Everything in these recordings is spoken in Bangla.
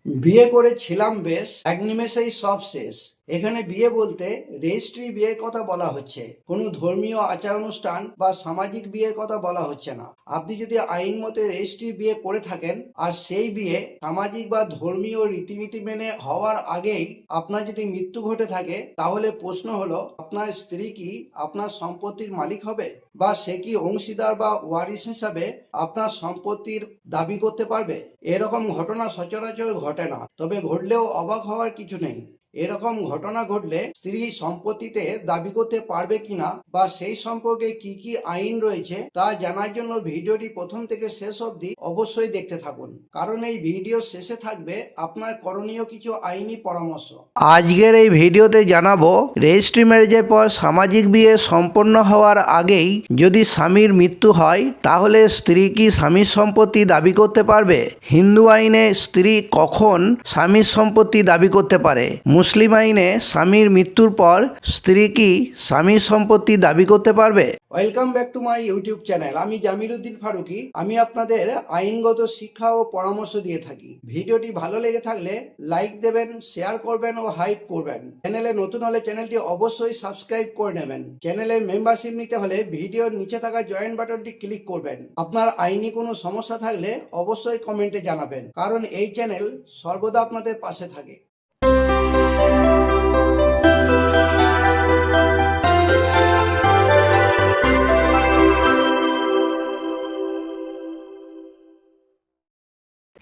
বিয়ে করেছিলাম বেশ, এক নিমেষেই সব শেষ। এখানে বিয়ে বলতে রেজিস্ট্রি বিয়ের কথা বলা হচ্ছে, কোনো ধর্মীয় আচার অনুষ্ঠান বা সামাজিক বিয়ের কথা বলা হচ্ছে না। আপনি যদি আইন মতে রেজিস্ট্রি বিয়ে করে থাকেন আর সেই বিয়ে সামাজিক বা ধর্মীয় রীতিনীতি মেনে হওয়ার আগেই আপনার যদি মৃত্যু ঘটে থাকে, তাহলে প্রশ্ন হলো আপনার স্ত্রী কি আপনার সম্পত্তির মালিক হবে, বা সে কি অংশীদার বা ওয়ারিশ হিসাবে আপনার সম্পত্তির দাবি করতে পারবে? এরকম ঘটনা সচরাচর ঘটে না, তবে ঘটলেও অবাক হওয়ার কিছু নেই। এরকম ঘটনা ঘটলে স্ত্রী সম্পত্তিতে দাবি করতে পারবে কিনা বা সেই সম্পর্কে কি কি আইন রয়েছে তা জানার জন্য ভিডিওটি প্রথম থেকে শেষ অবধি অবশ্যই দেখতে থাকুন, কারণ এই ভিডিও শেষে থাকবে আপনার করণীয় কিছু আইনি পরামর্শ। আজকের এই ভিডিওতে জানাবো রেজিস্ট্রি ম্যারেজের পর সামাজিক বিয়ে সম্পন্ন হওয়ার আগেই যদি স্বামীর মৃত্যু হয়, তাহলে স্ত্রী কি স্বামীর সম্পত্তি দাবি করতে পারবে? হিন্দু আইনে স্ত্রী কখন স্বামীর সম্পত্তি দাবি করতে পারে? মুসলিম আইনে স্বামীর মৃত্যুর পর স্ত্রী কি স্বামীর সম্পত্তি দাবি করতে পারবে? Welcome back to my YouTube channel. আমি জামিরুদ্দিন ফারুকি। আমি আপনাদের আইনগত শিক্ষা ও পরামর্শ দিয়ে থাকি। ভিডিওটি ভালো লেগে থাকলে লাইক দেবেন, শেয়ার করবেন ও হাইপ করবেন। চ্যানেলে নতুন হলে চ্যানেলটি অবশ্যই সাবস্ক্রাইব করে নেবেন। চ্যানেলের মেম্বারশিপ নিতে হলে ভিডিওর নিচে থাকা জয়েন বাটনটি ক্লিক করবেন। আপনার আইনি কোনো সমস্যা থাকলে অবশ্যই কমেন্টে জানাবেন, কারণ এই চ্যানেল সর্বদা আপনাদের পাশে থাকে।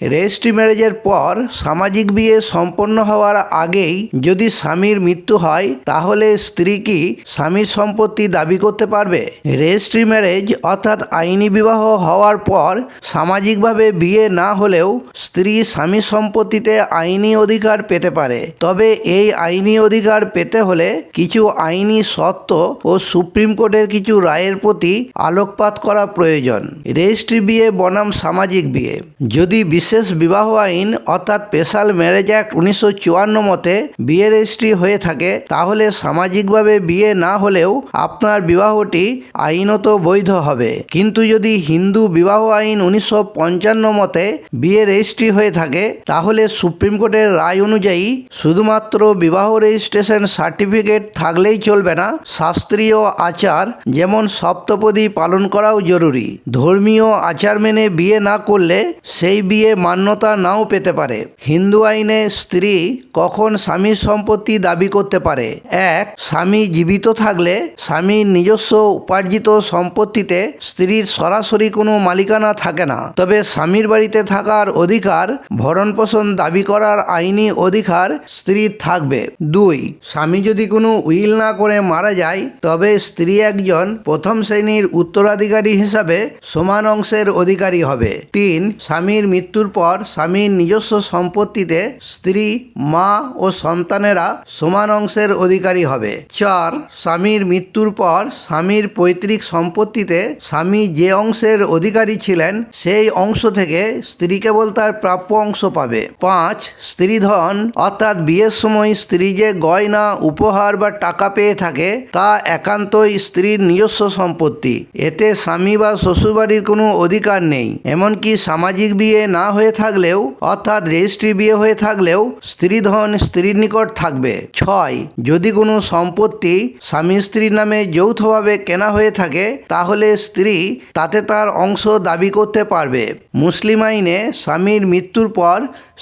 রেজিস্ট্রি ম্যারেজের পর সামাজিক বিয়ে সম্পন্ন হওয়ার আগেই যদি স্বামীর মৃত্যু হয়, তাহলে স্ত্রী কি স্বামীর সম্পত্তি দাবি করতে পারবে? রেজিস্ট্রি ম্যারেজ অর্থাৎ আইনি বিবাহ হওয়ার পর সামাজিকভাবে বিয়ে না হলেও স্ত্রী স্বামীর সম্পত্তিতে আইনি অধিকার পেতে পারে। তবে এই আইনি অধিকার পেতে হলে কিছু আইনি শর্ত ও সুপ্রিম কোর্টের কিছু রায়ের প্রতি আলোকপাত করা প্রয়োজন। রেজিস্ট্রি বিয়ে বনাম সামাজিক বিয়ে। যদি বিশেষ বিবাহ আইন অর্থাৎ স্পেশাল ম্যারেজ অ্যাক্ট 1954 মতে বিয়ে রেজিস্ট্রি হয়ে থাকে, তাহলে সামাজিকভাবে বিয়ে না হলেও আপনার বিবাহটি আইনত বৈধ হবে। কিন্তু যদি হিন্দু বিবাহ আইন 1955 মতে বিয়ে রেজিস্ট্রি হয়ে থাকে, তাহলে সুপ্রিম কোর্টের রায় অনুযায়ী শুধুমাত্র বিবাহ রেজিস্ট্রেশন সার্টিফিকেট থাকলেই চলবে না, শাস্ত্রীয় আচার যেমন সপ্তপদী পালন করাও জরুরি। ধর্মীয় আচার মেনে বিয়ে না করলে সেই বিয়ে মান্যতা নাও পেতে পারে। হিন্দু আইনে স্ত্রী কখন স্বামীর সম্পত্তি দাবি করতে পারে? এক, স্বামী জীবিত থাকলে স্বামীর নিজস্ব উপার্জিত সম্পত্তিতে স্ত্রীর সরাসরি কোনো মালিকানা থাকে না, তবে স্বামীর বাড়িতে থাকার অধিকার, ভরণ পোষণ দাবি করার আইনি অধিকার স্ত্রীর থাকবে। দুই, স্বামী যদি কোনো উইল না করে মারা যায়, তবে স্ত্রী একজন প্রথম শ্রেণীর উত্তরাধিকারী হিসাবে সমান অংশের অধিকারী হবে। তিন, স্বামীর মৃত্যুর পর স্বামীর নিজস্ব সম্পত্তিতে স্ত্রী, মা ও সন্তানেরা সমান অংশের অধিকারী হবে। চার, স্বামীর মৃত্যুর পর স্বামীর পৈতৃক সম্পত্তিতে স্বামী যে অংশের অধিকারী ছিলেন সেই অংশ থেকে স্ত্রী কেবল তার প্রাপ্য অংশ পাবে। পাঁচ, স্ত্রীধন অর্থাৎ বিয়ের সময় স্ত্রী যে গয়না, উপহার বা টাকা পেয়ে থাকে তা একান্তই স্ত্রীর নিজস্ব সম্পত্তি। এতে স্বামী বা শ্বশুরবাড়ির কোনো অধিকার নেই। এমনকি সামাজিক বিয়ে না হয়ে থাকলেও অর্থাৎ রেজিস্ট্রি বিয়ে হয়ে থাকলেও স্ত্রীধন স্ত্রীর নিকট থাকবে। ছয়, যদি কোনো সম্পত্তি স্বামী স্ত্রীর নামে যৌথভাবে কেনা হয়ে থাকে, তাহলে স্ত্রী তাতে তার অংশ দাবি করতে পারবে। মুসলিম আইনে স্বামীর মৃত্যুর পর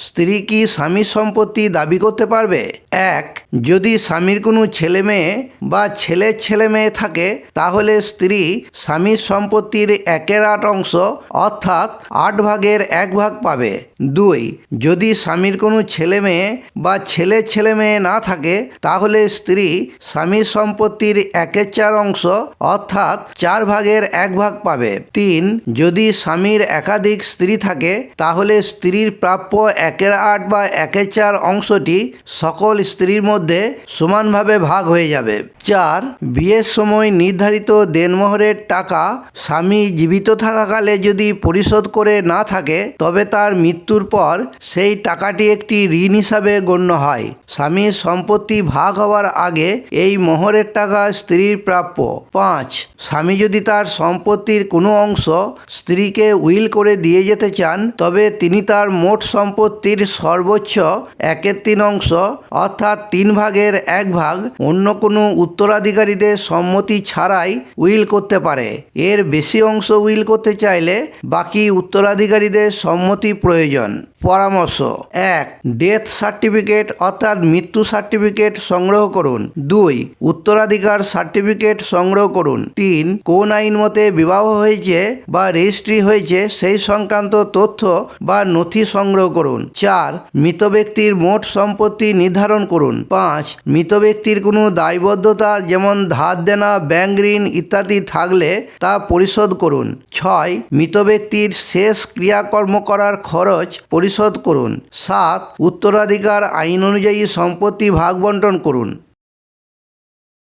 স্ত্রী কি স্বামীর সম্পত্তি দাবি করতে পারবে? এক, যদি স্বামীর কোনো ছেলে মেয়ে বা ছেলের ছেলে মেয়ে থাকে, তাহলে স্ত্রী স্বামীর সম্পত্তির 1/8 অংশ অর্থাৎ 8 ভাগের 1 ভাগ পাবে। দুই, যদি স্বামীর কোনো ছেলে মেয়ে বা ছেলের ছেলে মেয়ে না থাকে, তাহলে স্ত্রী স্বামীর সম্পত্তির 1/4 অংশ অর্থাৎ 4 ভাগের 1 ভাগ পাবে। তিন, যদি স্বামীর একাধিক স্ত্রী থাকে, তাহলে স্ত্রীর প্রাপ্য 1/8 বা 1/4 অংশটি সকল স্ত্রীর মধ্যে সমানভাবে ভাগ হয়ে যাবে। চার, বিয়ের সময় নির্ধারিত দেনমোহরের টাকা স্বামী জীবিত থাকাকালে যদি পরিশোধ করে না থাকে, তবে তার মৃত্যুর পর সেই টাকাটি একটি ঋণ হিসাবে গণ্য হয়। স্বামীর সম্পত্তি ভাগ হওয়ার আগে এই মোহরের টাকা স্ত্রীর প্রাপ্য। পাঁচ, স্বামী যদি তার সম্পত্তির কোনো অংশ স্ত্রীকে উইল করে দিয়ে যেতে চান, তবে তিনি তার মোট সম্পত্তি সম্পত্তির সর্বোচ্চ 1/3 অংশ অর্থাৎ 3 ভাগের 1 ভাগ অন্য কোনো উত্তরাধিকারীদের সম্মতি ছাড়াই উইল করতে পারে। এর বেশি অংশ উইল করতে চাইলে বাকি উত্তরাধিকারীদের সম্মতি প্রয়োজন। পরামর্শ: 1. ডেথ সার্টিফিকেট অর্থাৎ মৃত্যু সার্টিফিকেট সংগ্রহ করুন। 2. উত্তরাধিকার সার্টিফিকেট সংগ্রহ করুন। 3. কোন আইন মতে বিবাহ হয়েছে বা রেজিস্ট্রি হয়েছে সেই সংক্রান্ত তথ্য বা নথি সংগ্রহ করুন। 4. মৃত ব্যক্তির মোট সম্পত্তি নির্ধারণ করুন। 5. মৃত ব্যক্তির কোনো দায়বদ্ধতা যেমন ধার দেনা, ব্যাংক ঋণ ইত্যাদি থাকলে তা পরিশোধ করুন। 6. মৃত ব্যক্তির শেষ ক্রিয়াকর্ম করার খরচ পরিশোধ করুন। 7. উত্তরাধিকার আইন অনুযায়ী সম্পত্তি ভাগ বন্টন করুন।